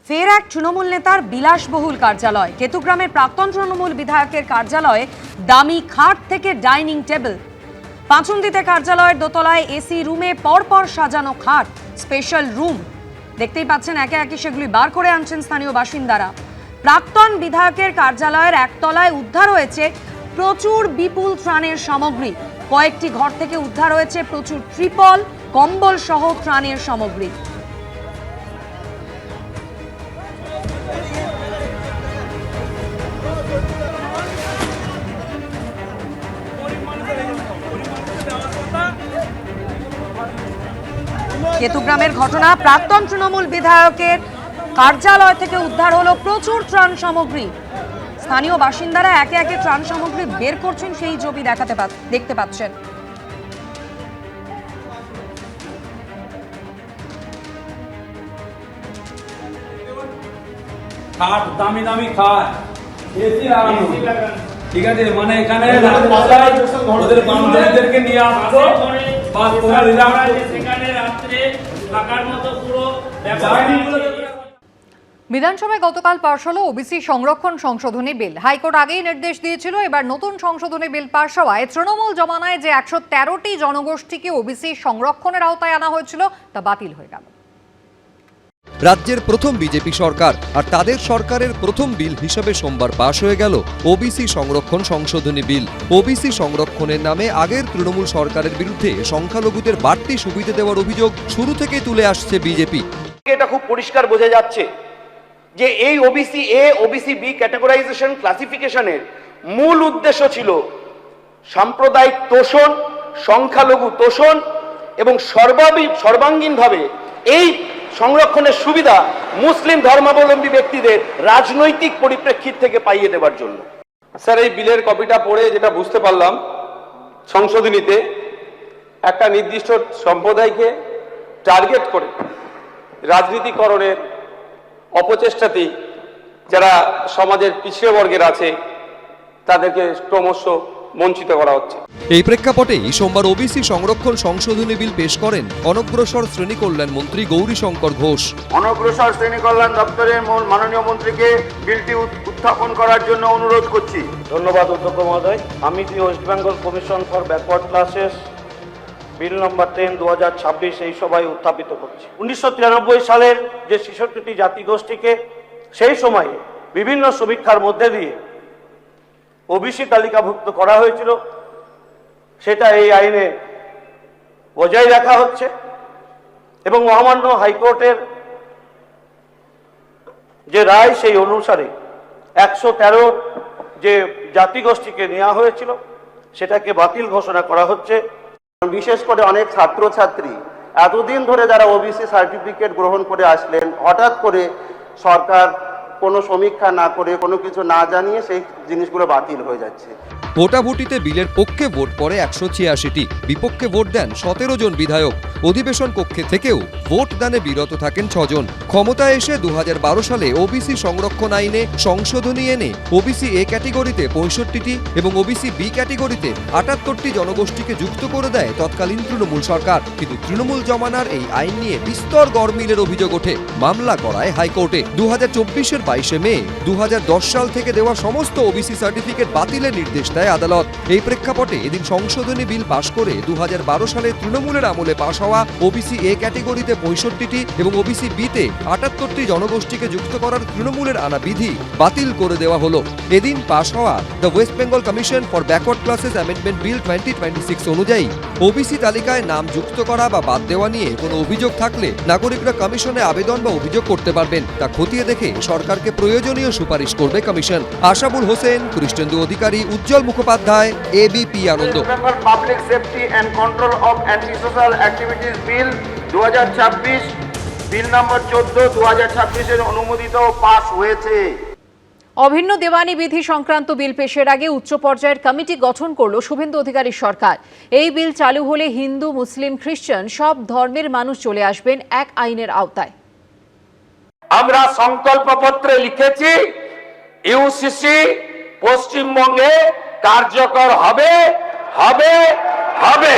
ফের এক তৃণমূল নেতার বিলাসবহুল কার্যালয়। কেতুগ্রামের প্রাক্তন তৃণমূল বিধায়কের কার্যালয়ে দামি খাট থেকে ডাইনিং টেবিল। পাঁচুন্দিতে কার্যালয়ের দোতলায় এসি রুমে পরপর সাজানো খাট, স্পেশাল রুম। দেখতেই পাচ্ছেন একে একে সেগুলি বার করে আনছেন স্থানীয় বাসিন্দারা। প্রাক্তন বিধায়কের কার্যালয়ের একতলায় উদ্ধার হয়েছে প্রচুর বিপুল ত্রাণের সামগ্রী। কয়েকটি ঘর থেকে উদ্ধার হয়েছে প্রচুর ত্রিপল, কম্বল সহ ত্রাণের সামগ্রী। কেতুগ্রামের ঘটনা, প্রাক্তন তৃণমূল বিধায়কের কার্যালয় থেকে উদ্ধার হলো প্রচুর ত্রাণ সামগ্রী। স্থানীয় বাসিন্দারা একে একে ত্রাণ সামগ্রী বের করছেন, সেই ছবি দেখতে পাচ্ছেন। খাট দামি দামি খাট, এসি লাগানো, ঠিক আছে, মানে এখানে ওদের বান্ধবীদেরকে নিয়ে আসতো বা তোরা সেখানে রাত্রে থাকার মতো পুরো বিধানসভায় গতকাল পাশ হলো ওবিসি সংরক্ষণ সংশোধনী বিল। হাইকোর্ট আগেই নির্দেশ দিয়েছিল, এবার নতুন সংশোধনী বিল পাশ হওয়ায় তৃণমূল জমানায় যে 113টি জনগোষ্ঠীকে ওবিসি সংরক্ষণের আওতায় আনা হয়েছিল তা বাতিল হয়ে গেল। রাজ্যের প্রথম বিজেপি সরকার আর তাদের সরকারের প্রথম বিল হিসেবে সোমবার পাশ হয়ে গেল ওবিসি সংরক্ষণ সংশোধনী বিল। ওবিসি সংরক্ষণের নামে আগের তৃণমূল সরকারের বিরুদ্ধে সংখ্যালঘুদের বাড়তি সুবিধা দেওয়ার অভিযোগ শুরু থেকে তুলে আসছে বিজেপি। এটা খুব পরিষ্কার বোঝা যাচ্ছে যে এই OBC A OBC B categorisation ক্লাসিফিকেশনের মূল উদ্দেশ্য ছিল সাম্প্রদায়িক তোষণ, সংখ্যালঘু তোষণ এবং সর্বাঙ্গীনভাবে এই সংরক্ষণের সুবিধা মুসলিম ধর্মাবলম্বী ব্যক্তিদের রাজনৈতিক পরিপ্রেক্ষিত থেকে পাইয়ে দেওয়ার জন্য। স্যার, এই বিলের কপিটা পড়ে যেটা বুঝতে পারলাম, সংশোধনীতে একটা নির্দিষ্ট সম্প্রদায়কে টার্গেট করে রাজনীতিকরণের অপচেষ্টাতেই যারা সমাজের পিছিয়ে বর্গের আছে তাদেরকে ক্রমশ বঞ্চিত করা হচ্ছে। এই প্রেক্ষাপটেই সোমবার ওবিসি সংরক্ষণ সংশোধনী বিল পেশ করেন অনগ্রসর শ্রেণী কল্যাণ মন্ত্রী গৌরীশঙ্কর ঘোষ। অনগ্রসর শ্রেণী কল্যাণ দপ্তরের মাননীয় মন্ত্রীকে বিলটি উত্থাপন করার জন্য অনুরোধ করছি। ধন্যবাদ অধ্যক্ষ মহোদয়। আমি the West Bengal commission for backward classes bill number 10 2026 এই সভায় উত্থাপিত করছি। 1993 সালের যে 66টি জাতিগোষ্ঠীকে সেই সময়ে বিভিন্ন সমীক্ষার মধ্যে দিয়ে ওবিসি তালিকাভুক্ত করা হয়েছিল, সেটা এই আইনে বজায় রাখা হচ্ছে এবং মহামান্য হাইকোর্টের যে রায় সেই অনুসারে 113 যে জাতিগোষ্ঠীকে নেওয়া হয়েছিল সেটাকে বাতিল ঘোষণা করা হচ্ছে। বিশেষ করে অনেক ছাত্রছাত্রী এতদিন ধরে যারা ওবিসি সার্টিফিকেট গ্রহণ করে আসলেন, হঠাৎ করে সরকার কোনো সমীক্ষা না করে কোনো কিছু না জানিয়ে সেই জিনিসগুলো বাতিল হয়ে যাচ্ছে। ভোটাভুটিতে বিলের পক্ষে ভোট পড়ে 186টি, বিপক্ষে ভোট দেন 17 জন বিধায়ক। অধিবেশন কক্ষে থেকেও ভোট দানে বিরত থাকেন 6 জন। ক্ষমতায় এসে 2012 সালে ওবিসি সংরক্ষণ আইনে সংশোধনী এনে ওবিসি এ ক্যাটেগরিতে 65টি এবং ওবিসি বি ক্যাটেগরিতে 78টি জনগোষ্ঠীকে যুক্ত করে দেয় তৎকালীন তৃণমূল সরকার। কিন্তু তৃণমূল জমানার এই আইন নিয়ে বিস্তর গরমিলের অভিযোগ ওঠে, মামলা করায় হাইকোর্টে। 2024-এর 22 মে 2010 সাল থেকে দেওয়া সমস্ত ওবিসি সার্টিফিকেট বাতিলের নির্দেশ দেয় আদালত। এই প্রেক্ষাপটে এদিন সংশোধনী বিল পাশ করে 2012 সালে তৃণমূলের আমলে পাশ হওয়া ওবিসি এ ক্যাটেগরিতে 65টি এবং ওবিসি বিতে 78টি জনগোষ্ঠীকে যুক্ত করার তৃণমূলের আনা বিধি বাতিল করে দেওয়া হলো। এদিন পাশ হওয়া the West Bengal commission for backward classes amendment bill 2026 অনুযায়ী ওবিসি তালিকায় নাম যুক্ত করা বা বাদ দেওয়া নিয়ে কোনো অভিযোগ থাকলে নাগরিকরা কমিশনে আবেদন বা অভিযোগ করতে পারবেন। তা খতিয়ে দেখে সরকারকে প্রয়োজনীয় সুপারিশ করবে commission. Ashabul Hossain, Krishnendu Adhikari, Ujjwal Mukhopadhyay, ABP Ananda. Public safety and control of anti social activities bill 2026 bill number 14 2026 এর অনুমোদিত ও পাস হয়েছে। অভিন্ন দেওয়ানি বিধি সংক্রান্ত বিল পেশের আগে উচ্চ পর্যায়ের কমিটি গঠন করল শুভেন্দু অধিকারীর সরকার। এই বিল চালু হলে হিন্দু, মুসলিম, খ্রিস্টান সব ধর্মের মানুষ চলে আসবেন এক আইনের আওতায়। আমরা সংকল্পপত্রে লিখেছি ইউসিসি পশ্চিমবঙ্গে কার্যকর হবে হবে হবে।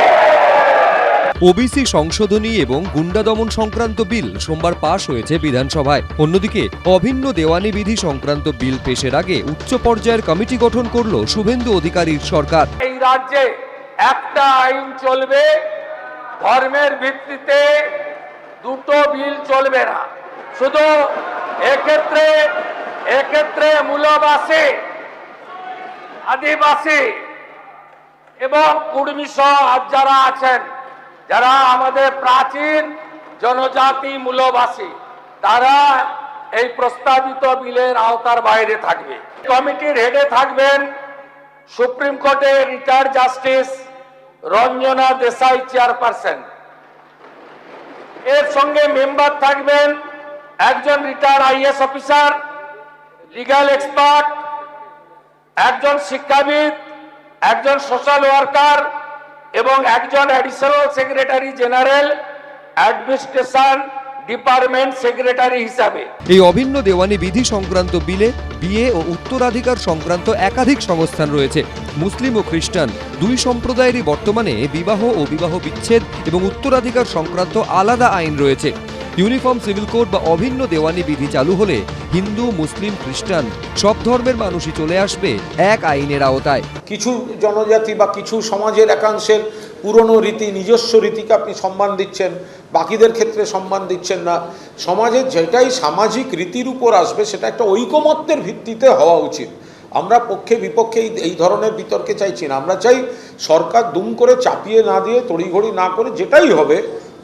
ওবিসি সংশোধনী এবং গুন্ডা দমন সংক্রান্ত বিল সোমবার পাশ হয়েছে বিধানসভায়। অন্যদিকে অভিন্ন দেওয়ানি বিধি সংক্রান্ত বিল পেশের আগে উচ্চ পর্যায়ের কমিটি গঠন করল শুভেন্দু অধিকারীর সরকার। এই রাজ্যে একটা আইন চলবে, ধর্মের ভিত্তিতে দুটো বিল চলবে না। শুধু এক্ষেত্রে মূলবাসী, আদিবাসী এবং কুর্মী সহ যারা আছেন, যারা আমাদের প্রাচীন জনজাতি মূলবাসী, তারা এই প্রস্তাবিত বিলের আওতার বাইরে থাকবে। কমিটির হেডে থাকবেন সুপ্রিম কোর্টের retired justice Ranjana Desai chairperson. এর সঙ্গে মেম্বার থাকবেন একজন retired IAS officer, legal expert, একজন শিক্ষাবিদ, একজন সোশ্যাল ওয়ার্কার এবং একজন additional secretary general administration department secretary হিসাবে। এই অভিন্ন দেওয়ানি বিধি সংক্রান্ত বিলে বিয়ে ও উত্তরাধিকার সংক্রান্ত একাধিক সংস্থান রয়েছে। মুসলিম ও খ্রিস্টান দুই সম্প্রদায়েরই বর্তমানে বিবাহ ও বিবাহ বিচ্ছেদ এবং উত্তরাধিকার সংক্রান্ত আলাদা আইন রয়েছে। ইউনিফর্ম সিভিল কোড বা অভিন্ন দেওয়ানি বিধি চালু হলে হিন্দু, মুসলিম, খ্রিস্টান সব ধর্মের মানুষই চলে আসবে এক আইনের আওতায়। কিছু জনজাতি বা কিছু সমাজের একাংশের পুরনো রীতি, নিজস্ব রীতিকে আপনি সম্মান দিচ্ছেন, বাকিদের ক্ষেত্রে সম্মান দিচ্ছেন না। সমাজের যেটাই সামাজিক রীতির উপর আসবে সেটা একটা ঐকমত্যের ভিত্তিতে হওয়া উচিত। আমরা পক্ষে বিপক্ষে এই ধরনের বিতর্কে চাইছি না। আমরা চাই সরকার দুম করে চাপিয়ে না দিয়ে, তড়িঘড়ি না করে, যেটাই হবে,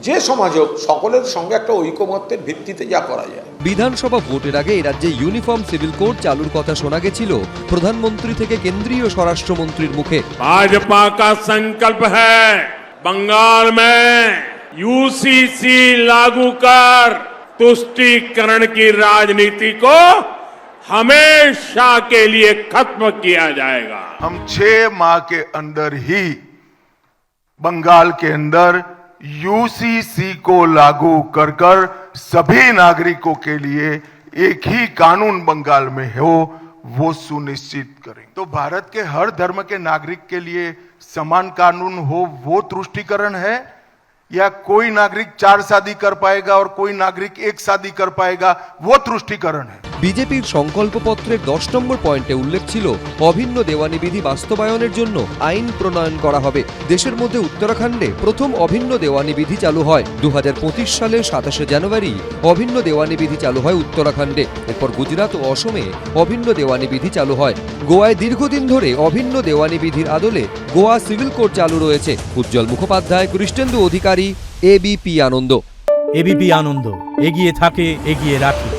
যে সমাজ হোক, সকলের সঙ্গে একটা ঐকমত্যের ভিত্তিতে যা করা যায়। বিধানসভা ভোটের আগে রাজ্যে ইউনিফর্ম সিভিল কোড চালুর কথা শোনা গেছিল প্রধানমন্ত্রী থেকে কেন্দ্রীয় স্বরাষ্ট্রমন্ত্রীর মুখে। भाजपा का संकल्प है बंगाल में यूसीसी लागू कर तुष्टीकरण की राजनीति को हमेशा के लिए खत्म किया जाएगा। हम 6 माह के अंदर ही बंगाल के अंदर यूसीसी को लागू कर कर सभी नागरिकों के लिए एक ही कानून बंगाल में हो, वो सुनिश्चित करें। तो भारत के हर धर्म के नागरिक के लिए समान कानून हो, वो तुष्टीकरण है, या कोई नागरिक 4 शादी कर पाएगा और कोई नागरिक 1 शादी कर पाएगा, वो तुष्टीकरण है। বিজেপির সংকল্পপত্রের 10 নম্বর পয়েন্টে উল্লেখ ছিল অভিন্ন দেওয়ানি বিধি বাস্তবায়নের জন্য আইন প্রণয়ন করা হবে। দেশের মধ্যে উত্তরাখণ্ডে প্রথম অভিন্ন দেওয়ানি বিধি চালু হয় 2025 সালের 27 জানুয়ারি। অভিন্ন দেওয়ানি বিধি চালু হয় উত্তরাখণ্ডে। এরপর গুজরাট ও অসমে অভিন্ন দেওয়ানি বিধি চালু হয়। গোয়ায় দীর্ঘদিন ধরে অভিন্ন দেওয়ানি বিধির আদলে গোয়া সিভিল কোড চালু রয়েছে। উজ্জ্বল মুখোপাধ্যায়, কৃষ্ণেন্দু অধিকারী, এবিপি আনন্দ। এবিপি আনন্দ, এগিয়ে থাকে, এগিয়ে রাখে।